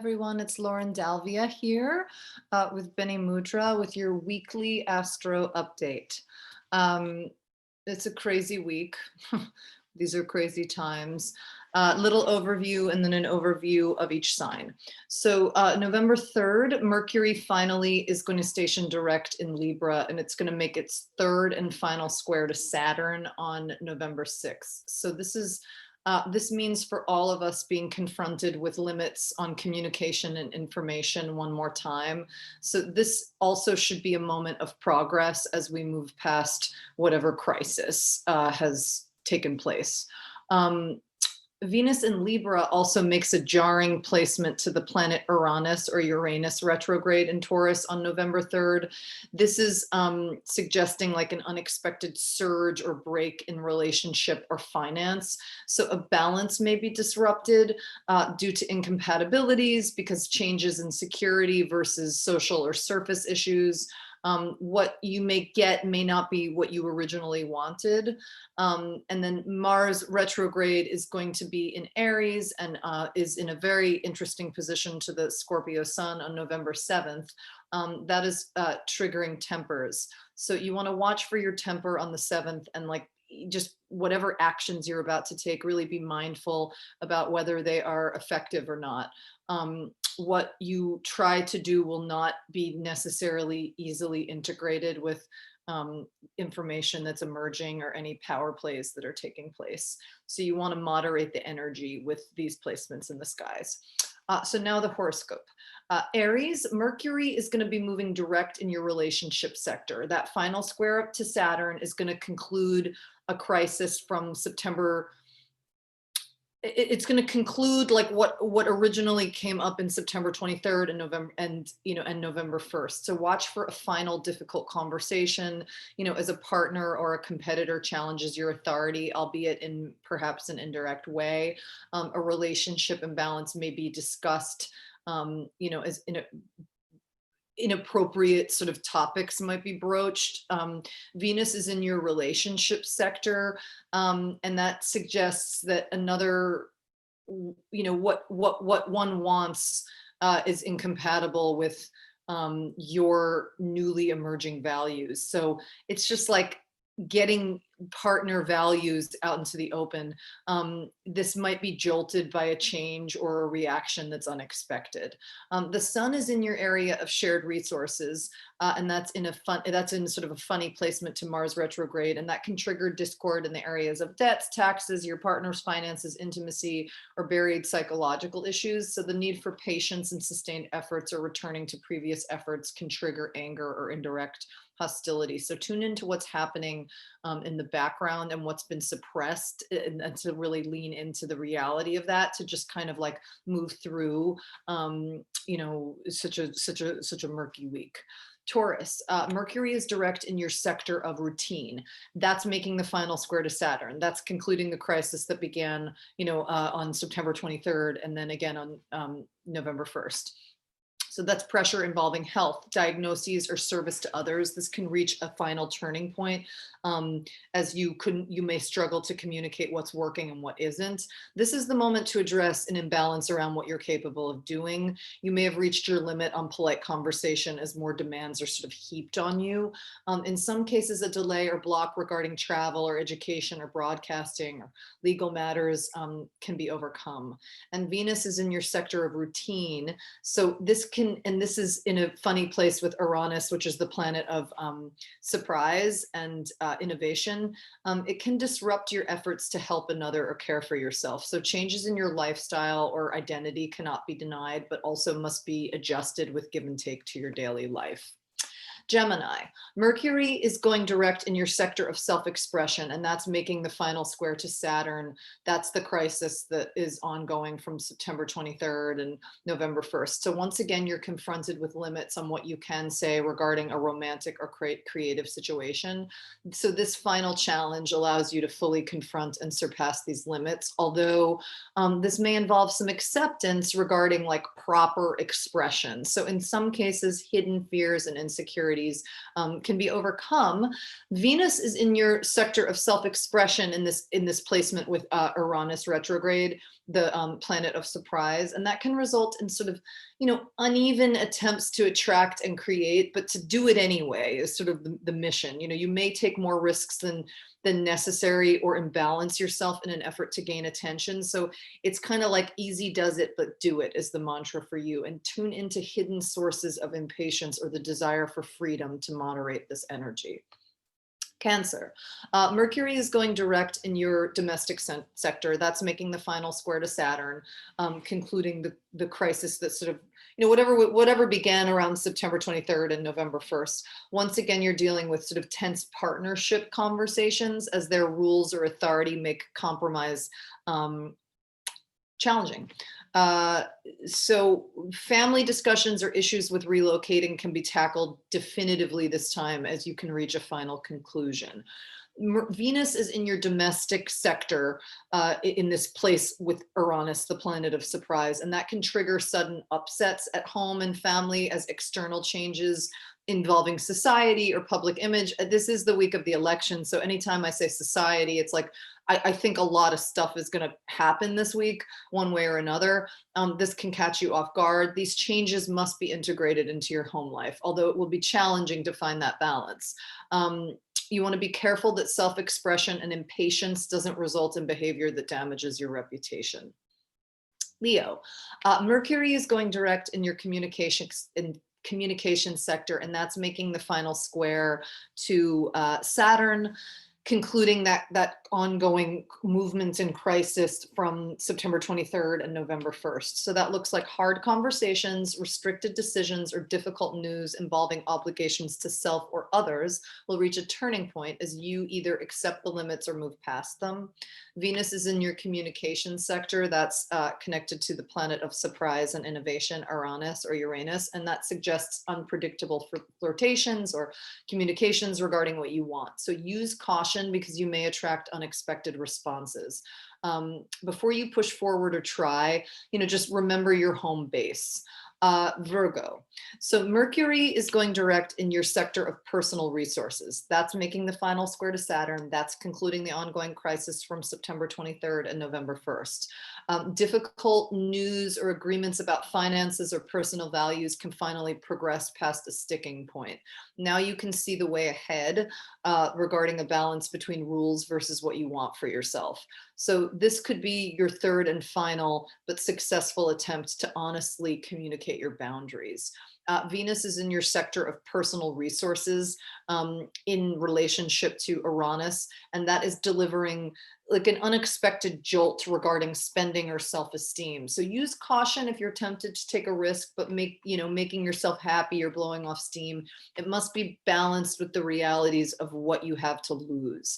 everyone. It's Lauren Dalvia here with Bene Mudra with your weekly astro update. Um, it's a crazy week. These are crazy times. Little overview and then an overview of each sign. So November 3rd, Mercury finally is going to station direct in Libra, and it's going to make its third and final square to Saturn on November 6th. So this means for all of us being confronted with limits on communication and information one more time. So this also should be a moment of progress as we move past whatever crisis has taken place. Venus in Libra also makes a jarring placement to the planet Uranus or Uranus retrograde in Taurus on November 3rd. This is suggesting like an unexpected surge or break in relationship or finance. So a balance may be disrupted due to incompatibilities because changes in security versus social or surface issues. What you may get may not be what you originally wanted. And then Mars retrograde is going to be in Aries and is in a very interesting position to the Scorpio sun on November 7th. That is triggering tempers. So you want to watch for your temper on the 7th and like just whatever actions you're about to take, really be mindful about whether they are effective or not. What you try to do will not be necessarily easily integrated with information that's emerging or any power plays that are taking place. So you want to moderate the energy with these placements in the skies. So now the horoscope. Aries, Mercury is going to be moving direct in your relationship sector. That final square up to Saturn is going to conclude a crisis from September. It's going to conclude like what originally came up in September 23rd and November and November 1st. So watch for a final difficult conversation, as a partner or a competitor challenges your authority, albeit in perhaps an indirect way. A relationship imbalance may be discussed, as inappropriate sort of topics might be broached. Venus is in your relationship sector, and that suggests that another, what one wants is incompatible with your newly emerging values. So it's just like getting partner values out into the open. This might be jolted by a change or a reaction that's unexpected. The sun is in your area of shared resources, and that's in sort of a funny placement to Mars retrograde, and that can trigger discord in the areas of debts, taxes, your partner's finances, intimacy, or buried psychological issues. So the need for patience and sustained efforts or returning to previous efforts can trigger anger or indirect hostility. So tune into what's happening in the background and what's been suppressed, and to really lean into the reality of that, to just kind of like move through such a murky week. Taurus, Mercury is direct in your sector of routine. That's making the final square to Saturn. That's concluding the crisis that began, on September 23rd and then again on November 1st. So that's pressure involving health, diagnoses, or service to others. This can reach a final turning point, as you may struggle to communicate what's working and what isn't. This is the moment to address an imbalance around what you're capable of doing. You may have reached your limit on polite conversation as more demands are sort of heaped on you. In some cases, a delay or block regarding travel or education or broadcasting or legal matters can be overcome. And Venus is in your sector of routine. So this is in a funny place with Uranus, which is the planet of surprise and innovation. It can disrupt your efforts to help another or care for yourself. So changes in your lifestyle or identity cannot be denied, but also must be adjusted with give and take to your daily life. Gemini, Mercury is going direct in your sector of self-expression, and that's making the final square to Saturn. That's the crisis that is ongoing from September 23rd and November 1st. So once again, you're confronted with limits on what you can say regarding a romantic or creative situation. So this final challenge allows you to fully confront and surpass these limits, although this may involve some acceptance regarding like proper expression. So in some cases, hidden fears and insecurities insecurities can be overcome. Venus is in your sector of self-expression in this placement with Uranus retrograde, the planet of surprise, and that can result in sort of, uneven attempts to attract and create, but to do it anyway is sort of the mission. You may take more risks than necessary, or imbalance yourself in an effort to gain attention. So it's kind of like easy does it, but do it is the mantra for you, and tune into hidden sources of impatience or the desire for freedom to moderate this energy. Cancer. Mercury is going direct in your domestic sector. That's making the final square to Saturn, concluding the crisis that sort of, whatever began around September 23rd and November 1st. Once again, you're dealing with sort of tense partnership conversations as their rules or authority make compromise challenging. So family discussions or issues with relocating can be tackled definitively this time as you can reach a final conclusion. Venus is in your domestic sector in this place with Uranus, the planet of surprise, and that can trigger sudden upsets at home and family as external changes involving society or public image. This is the week of the election, so anytime I say society, it's like I think a lot of stuff is going to happen this week, one way or another. This can catch you off guard. These changes must be integrated into your home life, although it will be challenging to find that balance. You want to be careful that self-expression and impatience doesn't result in behavior that damages your reputation. Leo, Mercury is going direct in your communication sector, and that's making the final square to Saturn, concluding that ongoing movement in crisis from September 23rd and November 1st. So that looks like hard conversations, restricted decisions, or difficult news involving obligations to self or others will reach a turning point as you either accept the limits or move past them. Venus is in your communication sector. That's connected to the planet of surprise and innovation, Uranus or Uranus, and that suggests unpredictable flirtations or communications regarding what you want. So use caution because you may attract unexpected responses. Before you push forward or try, just remember your home base. Virgo. So Mercury is going direct in your sector of personal resources. That's making the final square to Saturn. That's concluding the ongoing crisis from September 23rd and November 1st. Difficult news or agreements about finances or personal values can finally progress past a sticking point. Now you can see the way ahead regarding a balance between rules versus what you want for yourself. So this could be your third and final but successful attempt to honestly communicate your boundaries. Venus is in your sector of personal resources in relationship to Uranus, and that is delivering like an unexpected jolt regarding spending or self-esteem. So use caution if you're tempted to take a risk, but making yourself happy or blowing off steam. It must be balanced with the realities of what you have to lose.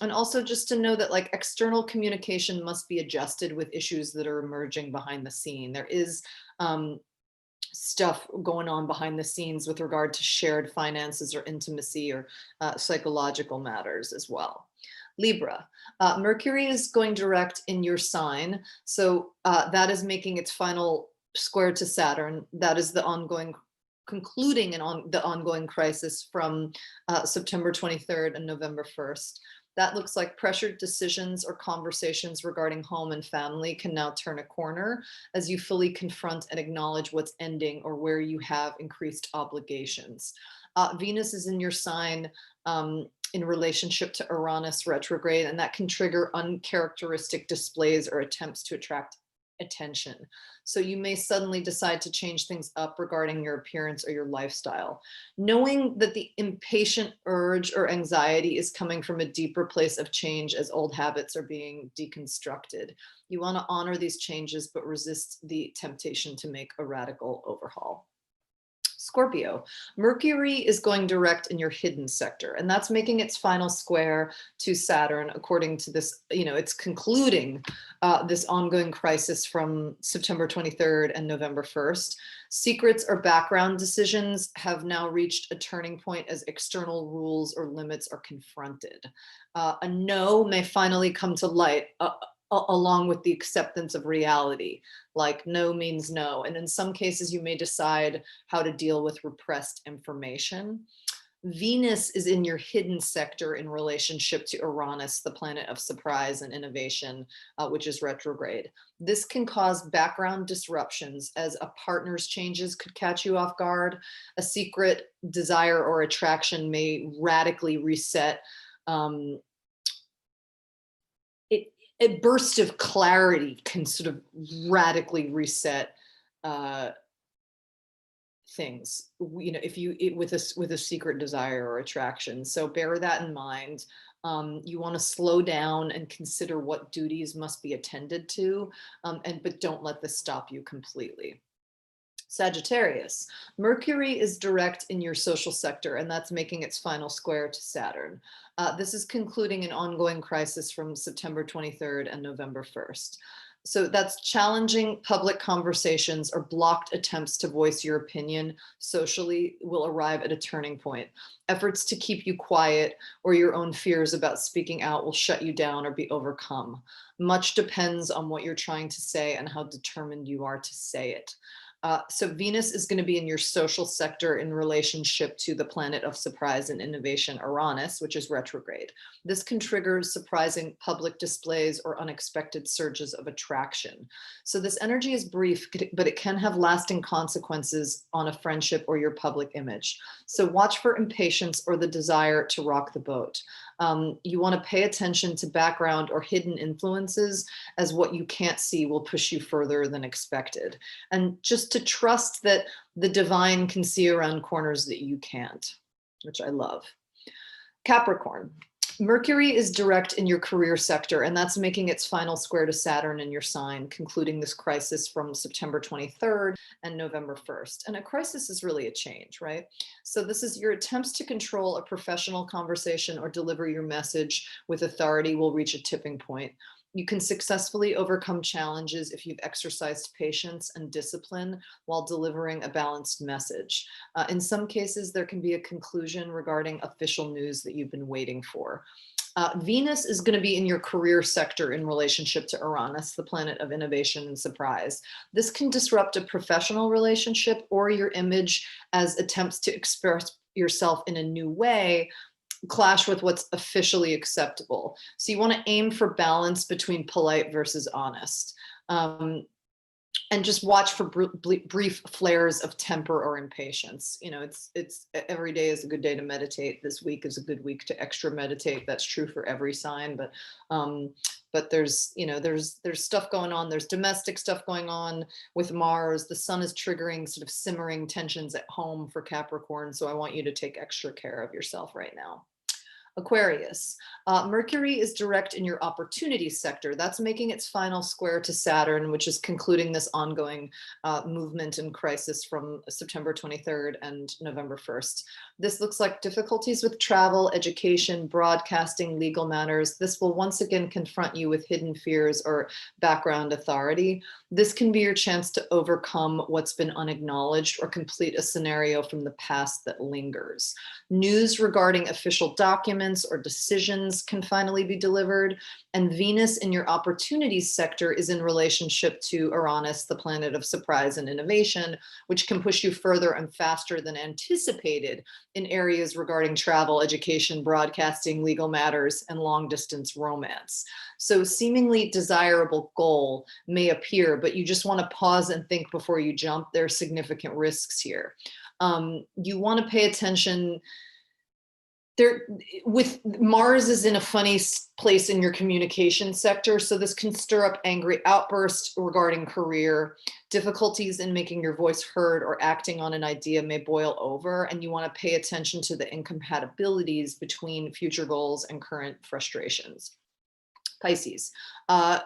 And also just to know that like external communication must be adjusted with issues that are emerging behind the scene. There is stuff going on behind the scenes with regard to shared finances or intimacy or psychological matters as well. Libra, Mercury is going direct in your sign. So that is making its final square to Saturn. That is the concluding the ongoing crisis from September 23rd and November 1st. That looks like pressured decisions or conversations regarding home and family can now turn a corner as you fully confront and acknowledge what's ending or where you have increased obligations. Venus is in your sign in relationship to Uranus retrograde, and that can trigger uncharacteristic displays or attempts to attract attention. So you may suddenly decide to change things up regarding your appearance or your lifestyle. Knowing that the impatient urge or anxiety is coming from a deeper place of change as old habits are being deconstructed. You want to honor these changes, but resist the temptation to make a radical overhaul. Scorpio, Mercury is going direct in your hidden sector, and that's making its final square to Saturn according to this, it's concluding this ongoing crisis from September 23rd and November 1st. Secrets or background decisions have now reached a turning point as external rules or limits are confronted. A no may finally come to light along with the acceptance of reality, like no means no. And in some cases, you may decide how to deal with repressed information. Venus is in your hidden sector in relationship to Uranus, the planet of surprise and innovation, which is retrograde. This can cause background disruptions as a partner's changes could catch you off guard. A secret desire or attraction may radically reset. Um, a burst of clarity can sort of radically reset uh, things, if with a secret desire or attraction. So bear that in mind. You want to slow down and consider what duties must be attended to, but don't let this stop you completely. Sagittarius, Mercury is direct in your social sector, and that's making its final square to Saturn. This is concluding an ongoing crisis from September 23rd and November 1st. So that's challenging public conversations or blocked attempts to voice your opinion socially will arrive at a turning point. Efforts to keep you quiet or your own fears about speaking out will shut you down or be overcome. Much depends on what you're trying to say and how determined you are to say it. So Venus is going to be in your social sector in relationship to the planet of surprise and innovation, Uranus, which is retrograde. This can trigger surprising public displays or unexpected surges of attraction. So this energy is brief, but it can have lasting consequences on a friendship or your public image. So watch for impatience or the desire to rock the boat. You want to pay attention to background or hidden influences, as what you can't see will push you further than expected. And just to trust that the divine can see around corners that you can't, which I love. Capricorn, Mercury is direct in your career sector, and that's making its final square to Saturn in your sign, concluding this crisis from September 23rd and November 1st. And a crisis is really a change, right? So this is your attempts to control a professional conversation or deliver your message with authority will reach a tipping point. You can successfully overcome challenges if you've exercised patience and discipline while delivering a balanced message. In some cases, there can be a conclusion regarding official news that you've been waiting for. Venus is going to be in your career sector in relationship to Uranus, the planet of innovation and surprise. This can disrupt a professional relationship or your image as attempts to express yourself in a new way clash with what's officially acceptable. So you want to aim for balance between polite versus honest. And just watch for brief flares of temper or impatience. It's every day is a good day to meditate. This week is a good week to extra meditate. That's true for every sign, but there's stuff going on. There's domestic stuff going on with Mars. The sun is triggering sort of simmering tensions at home for Capricorn. So I want you to take extra care of yourself right now. Aquarius, Mercury is direct in your opportunity sector. That's making its final square to Saturn, which is concluding this ongoing movement and crisis from September 23rd and November 1st. This looks like difficulties with travel, education, broadcasting, legal matters. This will once again confront you with hidden fears or background authority. This can be your chance to overcome what's been unacknowledged or complete a scenario from the past that lingers. News regarding official documents or decisions can finally be delivered. And Venus in your opportunities sector is in relationship to Uranus, the planet of surprise and innovation, which can push you further and faster than anticipated in areas regarding travel, education, broadcasting, legal matters, and long distance romance. So seemingly desirable goal may appear, but you just want to pause and think before you jump. There are significant risks here. You want to pay attention there with Mars is in a funny place in your communication sector. So this can stir up angry outbursts regarding career. Difficulties in making your voice heard or acting on an idea may boil over, and you want to pay attention to the incompatibilities between future goals and current frustrations. Pisces,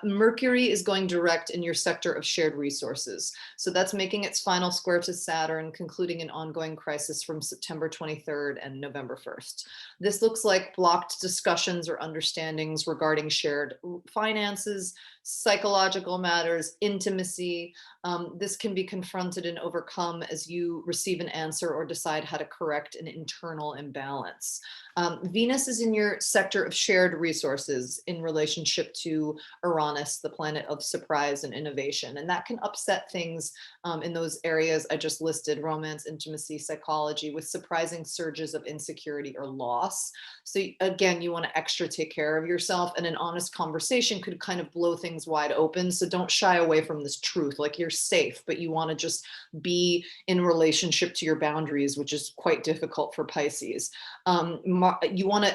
Mercury is going direct in your sector of shared resources. So that's making its final square to Saturn, concluding an ongoing crisis from September 23rd and November 1st. This looks like blocked discussions or understandings regarding shared finances, psychological matters, intimacy. This can be confronted and overcome as you receive an answer or decide how to correct an internal imbalance. Venus is in your sector of shared resources in relationship relationship to Uranus, the planet of surprise and innovation. And that can upset things in those areas I just listed: romance, intimacy, psychology, with surprising surges of insecurity or loss. So again, you want to extra take care of yourself, and an honest conversation could kind of blow things wide open. So don't shy away from this truth. Like, you're safe, but you want to just be in relationship to your boundaries, which is quite difficult for Pisces. You want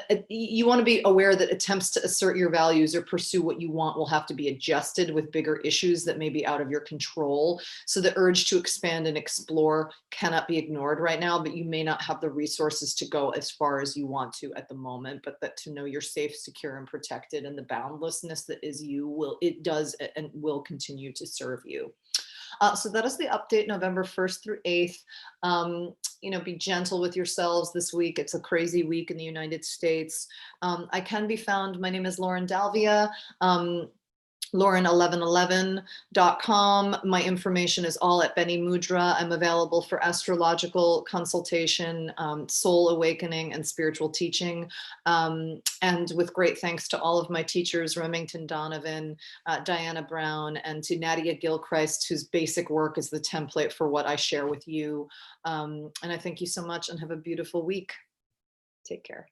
to be aware that attempts to assert your values or pursue what you want will have to be adjusted with bigger issues that may be out of your control. So the urge to expand and explore cannot be ignored right now, but you may not have the resources to go as far as you want to at the moment. But that to know you're safe, secure, and protected, and the boundlessness that is you does and will continue to serve you. So that is the update, November 1st through 8th. Be gentle with yourselves this week. It's a crazy week in the United States. I can be found. My name is Lauren Dalvia. Lauren1111.com. My information is all at Bene Mudra. I'm available for astrological consultation, soul awakening, and spiritual teaching. And with great thanks to all of my teachers, Remington Donovan, Diana Brown, and to Nadia Gilchrist, whose basic work is the template for what I share with you. And I thank you so much, and have a beautiful week. Take care.